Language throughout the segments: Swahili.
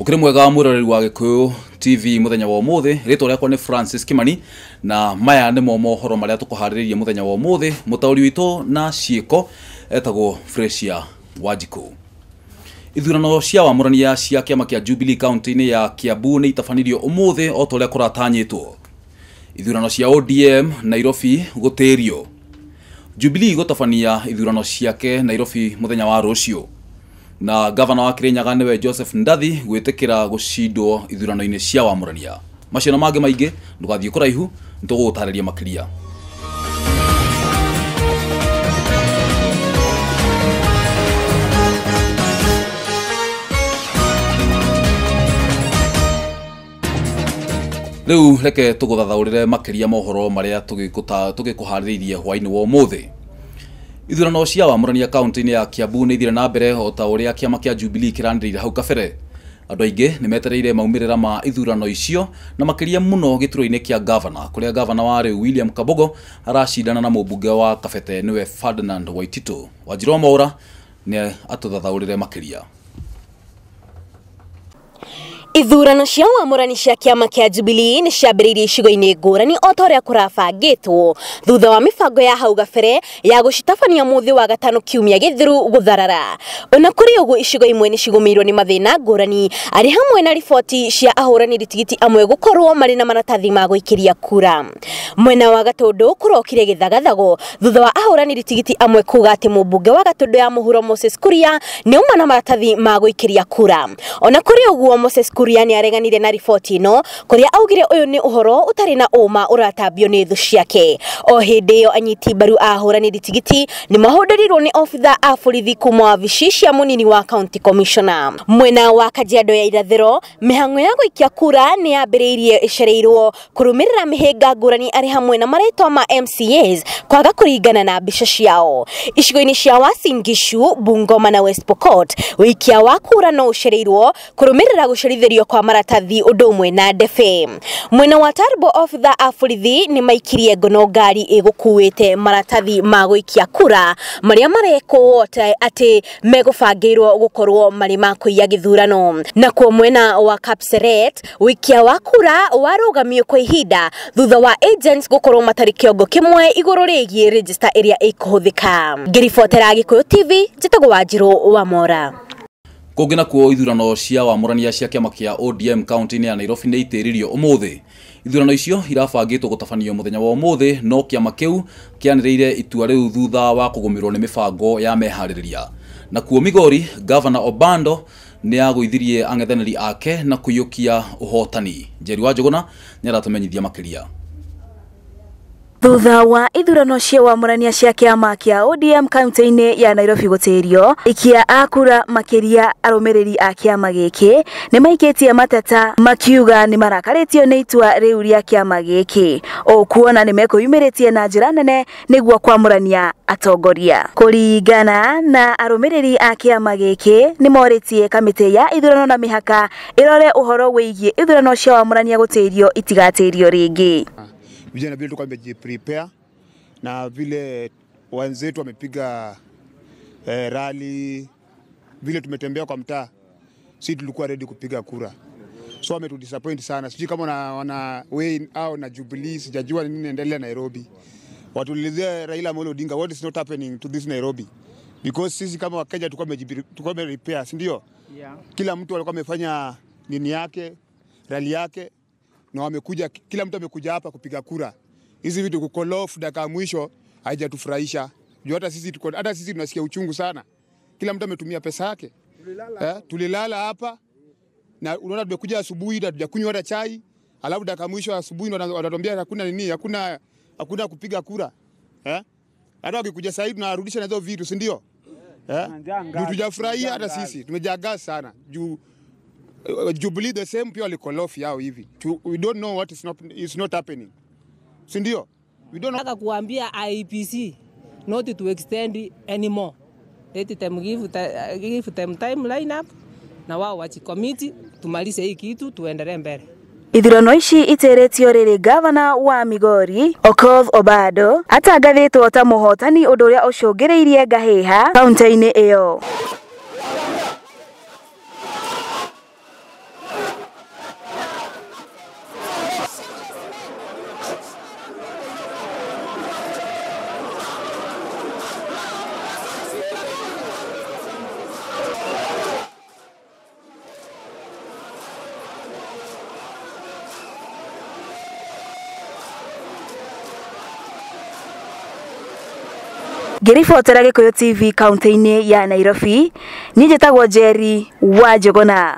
Ukiri mwega mwiroreri wa Gikuyu TV muthenya wa umuthi rito riakwa ni Francis Kimani na maya ni mohoro maria tukuhaririria muthenya wa umuthi mutauri witu na ciiko etagwo Freshia Wanjiku. Ithurano cia wamurania cia kiama kia Jubilee County ya Kiambu ni itafanirio umuthi o toria kuratanyitwo. Ithurano cia ODM Nairobi gutirio. Jubilee gutafania ithurano ciake Nairobi muthenya wa rucio. Na governor wa Kirinyaga niwe Joseph Ndathi gwitikira gucindwo ithurano-ini cia wamurania. Macio na mangĩ maingĩ ndugathie kuraihu ntugutariria makiria. Riu reke tuguthathaurire makiria mohoro maria tugikuhariririe hwaini wa umuthi. Ithurano cia wamurania county ya Kiambu ni ithire na mbere o ta uria kiama kia Jubilee kirandirire hau kabere. Andu aingi ni metereire maumirira ma ithurano icio na makiria muno gituro-ini kia governor kuria governor wa riu William Kabogo aracindana na mubunge wa Kabete niwe Ferdinand Waititu. Wanjiru Maura ni atuthathaurire makiria. Ithurano cia wamurani cia kiama kia Jubilee ni ciambiriirie icigo-ini ngurani o ta uria kurabangitwo thutha wa mibango ya hau gabere ya gucitabania muthi wa gatano kiumia githiru gutharara. Ona kuri uguo icigo imwe ni cigumirwo ni mathina ngurani ari hamwe na riboti cia ahuraniri tigiti amwe gukorwo mari na maratathi ma guikiria kura. Mwena wa Gatundu kurokire githagathago thutha wa ahuraniri tigiti amwe kuga ati mubunge wa Gatundu ya MOHORO Moses Kuria ni uma na maratathi ma guikiria kura. Ona kuri uguo Moses Kuria ni areganire na riboti ino kuria augire uyu ni uhoro utari na uma uratambio ni thu ciake. O hindi iyo anyiti baru ahuraniri tigiti ni mahundirirwo ni ofitha a borithi kuma wabici cia munini wa county commissioner. Mwena wa Kajiado ya irathiro mihango ya guikia kura ni yambiriirie icereirwo kurumirira mihinga ngurani ari hamwe na maretwa ma MCAs kwaga kuringana na mbica ciao. Icigo-ini cia Uasin Gishu, Bungoma na West Pokot wikia wa kura no ucereirwo kurumirira gucerithirio kwa maratathi undu umwe na ndebe. Mwena wa Turbo ofitha a borithi ni maikirie ngono ngari igukuite maratathi ma guikia kura maria mareko ati megubangirwo gukorwo mari ma kuiya githurano. Na kwa mwena wa Kapseret wikia wa kura warugamio kwa ihinda thutha wa agents gukorwo matari kiongo kimwe iguru rigie register area ikuhuthika. Ngiribotera Gikuyu TV njitagwo Wanjiru wa Mora. Kungina kuo ithurano cia wamurania cia kiama kia ODM county ya Nairobi ni itiririo umuthi. Ithurano icio irabangitwo gutafanio muthenya wa umuthi no kiama kiu kianiriire itua riu thutha wa kugumirwo ni mibango ya mehaririria. Na kuo Migori governor Obando ni aguithirie ang'ethaniri ake na kuyukia uhotani. Njeri wa Njuguna ni aratumenyithia makiria. Thutha wa ithurano cia wamurania cia kiama kia ODM county-ini ya Nairobi gutirio ikia akura makiria arumiriri a kiama giki ni maikitie mateta makiuga ni marakaritio ni itua riu ria kiama giki o kuona ni mekuyumiritie na njira nene niguo kwamurania atongoria. Kuringana na arumiriri a kiama giki ni moritie kamiti ya ithurano na mihaka irore uhoro wigie ithurano cia wamurania gutirio itigatirio ringi. Vijana vile tulikuwa tumejiprepare na vile wenzetu wamepiga rally, vile tumetembea kwa mtaa, sisi tulikuwa ready kupiga kura. So wametudisappoint sana. Sijui kama wana way au na Jubilee, sijajua nini inaendelea Nairobi. Watuelezea Raila Amolo Odinga what is not happening to this Nairobi. Because sisi kama Wakenya tulikuwa tumeprepare, si ndio? Yeah. Kila mtu alikuwa amefanya nini yake, rally yake. Na wamekuja, kila mtu amekuja hapa kupiga kura. Hizi vitu kukolofu dakika mwisho haijatufurahisha. Juu hata sisi tunasikia uchungu sana. Kila mtu ametumia pesa yake. Tulilala hapa na unaona tumekuja asubuhi na tujakunywa hata chai. Alafu dakika mwisho asubuhi wanatuambia hakuna nini, hakuna kupiga kura. Hata wakikuja sasa hivi tunarudisha na hizo vitu, si ndio? Ndio tujafurahia hata sisi. Tumejagaa sana. Juu Jubilee the same pia likolofi yao hivi. We don't know what is not happening. Si ndio? We don't know. Nataka kuambia IEBC not to extend anymore. Let them give them time line up na wao wachi committee tumalize hii kitu tuendelee mbele. Ithurano ici iteretio riri governor wa Migori Okoth Obado atangathitwo ta muhotani undu uria ucungiriirie ngahiha kaunti-ini iyo. Ngiribotera Gikuyu TV kaunti-inĩ ya Nairobi, niĩ njĩtagwo Jerry wa Njogona.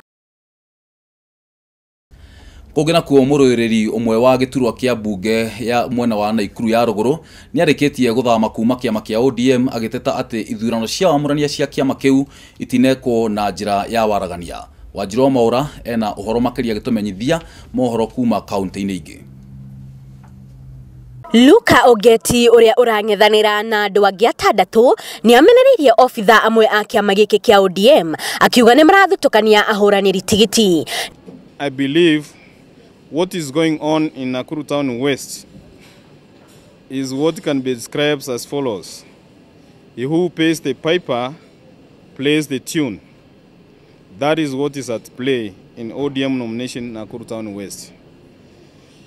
Kũngĩ nakuo mũrũĩrĩri ũmwe wa gĩturwa kĩa mbunge ya mwena wa Naikuru ya rũgũrũ nĩ arĩkĩtie gũthama kuma kĩama kĩa ODM agĩteta atĩ ithurano cia wamũrania cia kĩama kĩu itinekwo na njĩra ya waragania. Wanjirũ Maura ena ũhoro makĩria agĩtũmenyithia mohoro kuma kaunti-inĩ ingĩ. Luka Ogeti uria urang'ethanira na andu angi atandatũ ni amenereirie ofitha amwe a kĩama gĩkĩ kĩa ODM akiuga nĩ marathutukania ahũranĩri tigiti. I believe what is going on in Nakuru Town West is what can be described as follows. He who pays the piper plays the tune. That is what is at play in ODM nomination Nakuru Town West.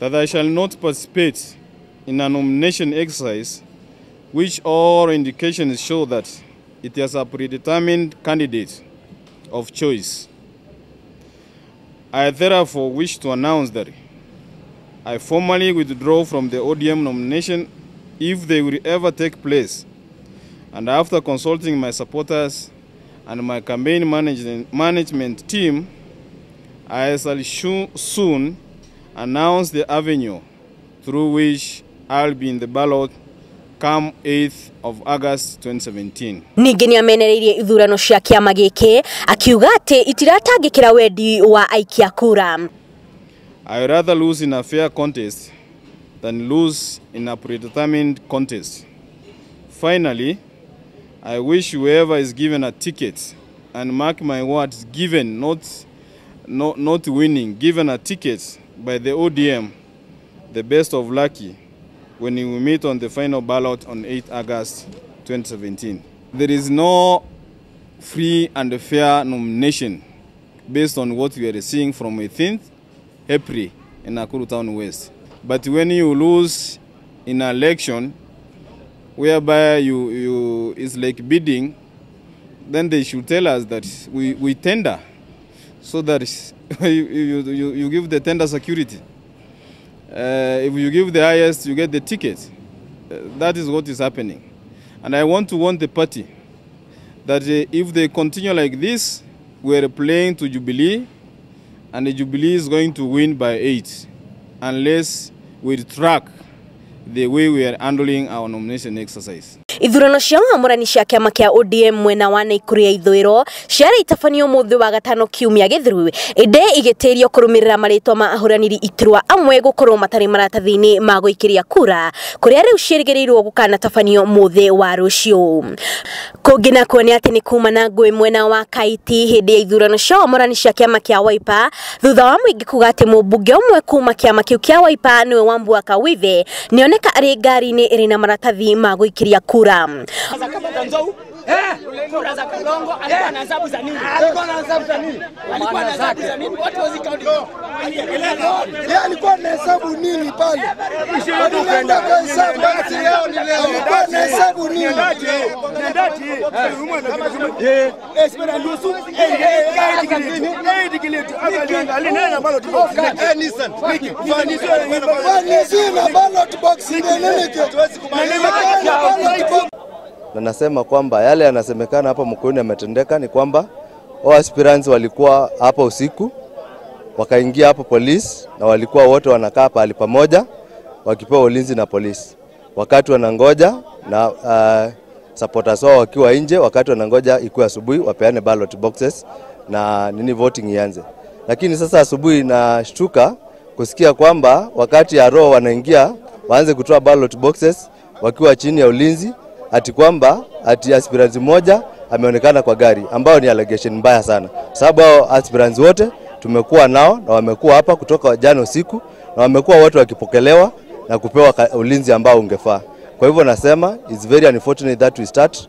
That I shall not participate in a nomination exercise which all indications show that it is a predetermined candidate of choice. I therefore wish to announce that I formally withdraw from the ODM nomination if they will ever take place, and after consulting my supporters and my campaign management team, I shall soon announce the avenue through which I'll be in the ballot come 8th of August 2017. Ningĩ nĩ amenereirie ithurano cia kĩama gĩkĩ akiuga atĩ itiratangĩkĩra wendi wa aikia kura. I would rather lose in a fair contest than lose in a predetermined contest. Finally, I wish whoever is given a ticket, and mark my words, given, not winning, given a ticket by the ODM, the best of lucky when we meet on the final ballot on 8 August 2017. There is no free and fair nomination based on what we are seeing from 18th April in Nakuru Town West. But when you lose in an election whereby it's like bidding, then they should tell us that we tender so that you give the tender security. If you give the highest, you get the ticket. That is what is happening. And I want to warn the party that if they continue like this, we are playing to Jubilee, and the Jubilee is going to win by 8, unless we track the way we are handling our nomination exercise. Ithurano cia wamũrani cia kĩama kĩa ODM mwena wa Naikuru ya ithũĩro ciarĩ itabanio mũthĩ wa gatano kiumia gĩthiru ĩndĩ igĩtĩrio kũrũmĩrĩra marĩtwa ma ahũranĩri iturwa amwe gũkorwo matarĩ maratathi-inĩ ma gũikĩria kura kũrĩa rĩu ciĩrĩgĩrĩirwo gũkanatabanio mũthĩ wa rũciũ. Kũngĩ nakuo nĩ atĩ nĩ kuma na ngũĩ mwena wa Kaiti hĩndĩ ya ithurano cia wamũrani cia kĩama kĩa Wiper thutha wa mũingĩ kuga atĩ mũmbunge ũmwe kuma kĩama kĩu kĩa Wiper nĩwe Wambua Kawive nĩoneka arĩ ngari-inĩ ĩrĩ na maratathi ma gũikĩria kura. Kura za Kalongo alikuwa na hesabu za nini? Alikuwa na hesabu za nini? Alikuwa na hesabu za nini? What was he counting? Yeye alikuwa na hesabu nini pale? Unaenda kwa hesabu basi leo ni leo. Alikuwa na hesabu nini? Ndati. Espera nusu. Dikiletu. Alinena ballot box. Nissan. Nissan ballot box ni nini kitu? Na nasema kwamba yale yanasemekana hapa Mkuini yametendeka ni kwamba aspirants walikuwa hapa usiku wakaingia hapo polisi na walikuwa wote wanakaa pahali pamoja wakipewa ulinzi na polisi wakati wanangoja na supporters wao wakiwa nje wakati wanangoja ikuwe asubuhi wapeane ballot boxes na nini voting ianze. Lakini sasa asubuhi nashtuka kusikia kwamba wakati ya roho wanaingia waanze kutoa ballot boxes wakiwa chini ya ulinzi ati kwamba ati aspirants moja ameonekana kwa gari ambao ni allegation mbaya sana. Sababu hao aspirants wote tumekuwa nao na wamekuwa hapa kutoka jana usiku na wamekuwa wote wakipokelewa na kupewa ulinzi ambao ungefaa. Kwa hivyo nasema it's very unfortunate that we start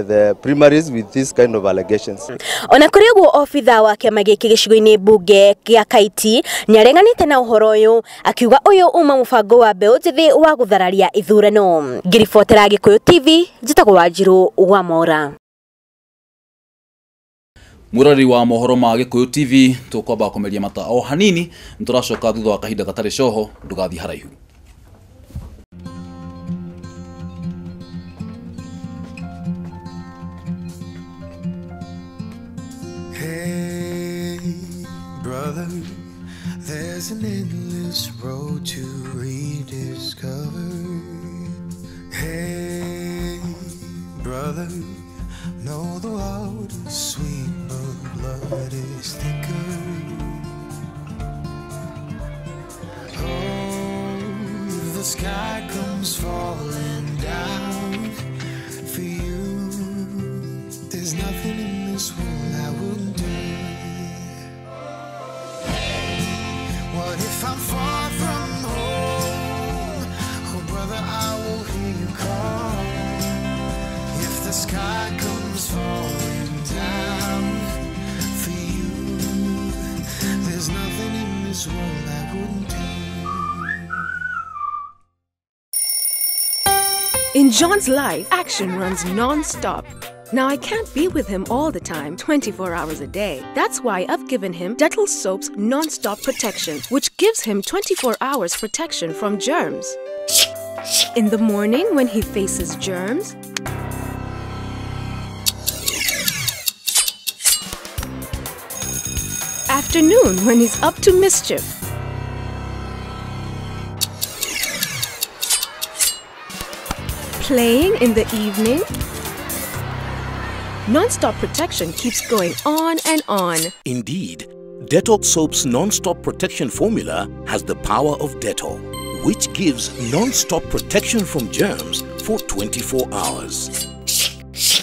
the primaries with this kind of allegations. Ona kũrĩ ũguo ofitha wa kĩama gĩkĩ gĩcigo-inĩ mbunge gĩa Kaiti nĩareganĩte na ũhoro ũyũ akiuga ũyũ uma mũbango wa mbeũ njĩthĩ wa gũthararia ithurano. Ngiribotera Gikuyu TV njĩtagwo Wanjirũ wa Maura. Murari wa mohoro ma Gikuyu TV tukwamba komeria mata o hanini nturacoka thutha wa kahinda gatarĩ coho ndugathi haraihu. brother, there's an endless road to rediscover. Hey, brother, know the world is sweet, but blood is thicker. Oh, the sky comes falling down for you. There's nothing in this world I wouldn't do. What if I'm far from home? Oh, brother, I will hear you call. If the sky comes falling down for you, there's nothing in this world I wouldn't do. In John's life, action runs non-stop. Now, I can't be with him all the time, 24 hours a day. That's why I've given him Dettol Soap's non-stop protection, which gives him 24 hours protection from germs. In the morning, when he faces germs, afternoon, when he's up to mischief, playing in the evening, non-stop protection keeps going on and on. Indeed, Dettol Soap's non-stop protection formula has the power of Dettol, which gives non-stop protection from germs for 24 hours.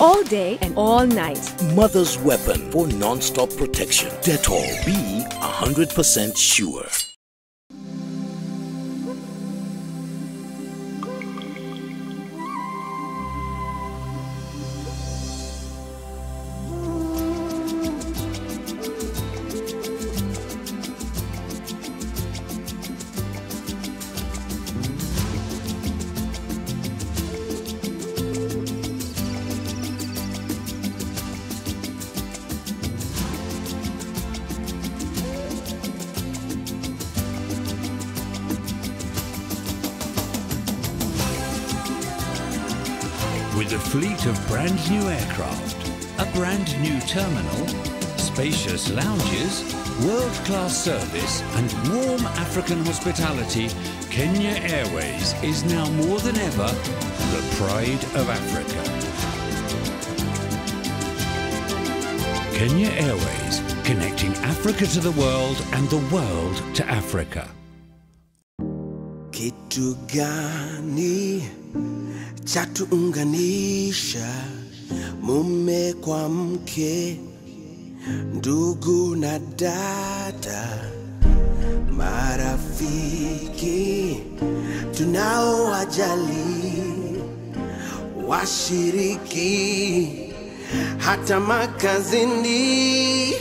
All day and all night. Mother's weapon for non-stop protection. Dettol. Be 100% sure. With a fleet of brand new aircraft, a brand new terminal, spacious lounges, world-class service and warm African hospitality, Kenya Airways is now more than ever the pride of Africa. Kenya Airways, connecting Africa to the world and the world to Africa. Kitu gani chatuunganisha mume kwa mke, ndugu na dada, marafiki tunaowajali, washiriki hata makazini.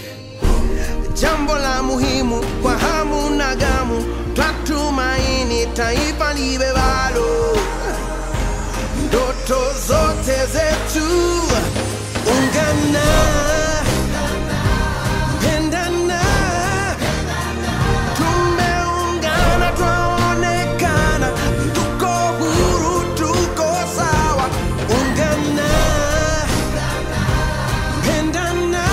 Jambo la muhimu kwa hamu na gamu, twatumaini taifa liwe bado. Ndoto zote zetu ungana, pendana, tumeungana, twaonekana, tuko huru, tuko sawa. Ungana, pendana,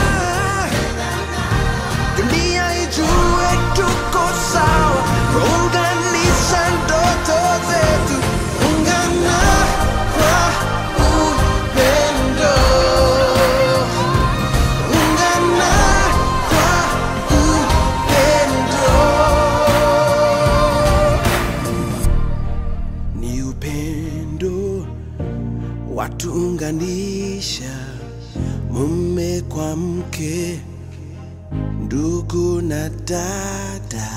dunia ijue tuko sawa. Unganisha ndoto zetu, ungana kwa upendo, ungana kwa upendo. Ni upendo watuunganisha, mume kwa mke, ndugu na dada.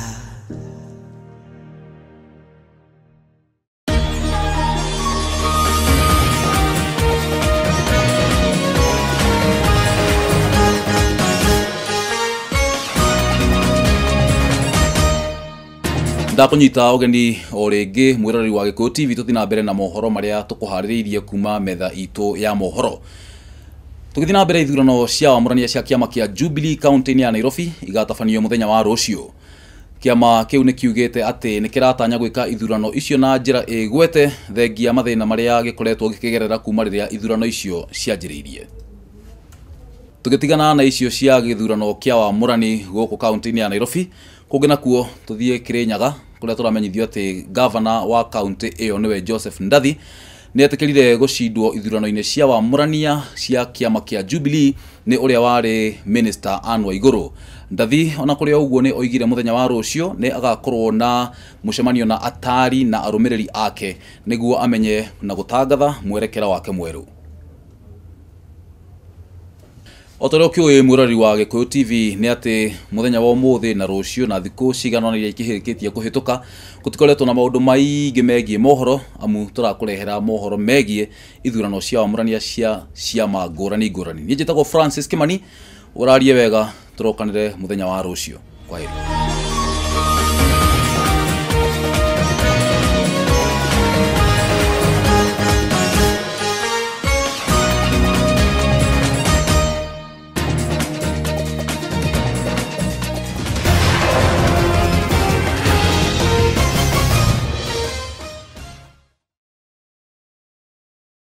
ndakunyita ugeni o ringi mwirori wa Gikuyu TV tutina mbere na mohoro maria tukuhaririirie kuma metha itu ya mohoro. Tukithina mbere ithurano cia wamũrania cia kiama kia Jubilee county ya Nairobi igatabanio muthenya wa rucio. Kiama kiu ni kiugite ati ni kiratanya gwika ithurano icio na njira igwete thengia mathina maria gikoretwo gikigerera kuma riria ithurano icio cianjiriirie. tugitigana na icio cia githurano kia wa murani guku kaunti-ini ya Nairobi kungina kuo tuthie Kirinyaga kuria turamenyithio ati governor wa kaunti iyo niwe Joseph Ndathi ni etikirire gucindwo ithurano-ini cia wa murania cia kiama kia Jubilee ni uria wari minister Anne Waiguru. Ndathi ona kuria uguo ni oigire muthenya wa rucio ni agakorwo na mucemanio na atari na arumiriri ake niguo amenye na gutangatha mwerekera wake mweru. Otoro kiwe murari wa Gikuyu TV ni ati muthenya wa umuthi na rucio na thiku cigana iria ikihirikitie kuhituka gutikoretwo na maundu maingi megie mohoro amu turakurehera mohoro megie ithurano cia amurania cia ciama ngurani ngurani. Ni njitagwo Francis Kimani, urarie wega turokanire muthenya wa rucio. Kwaheri.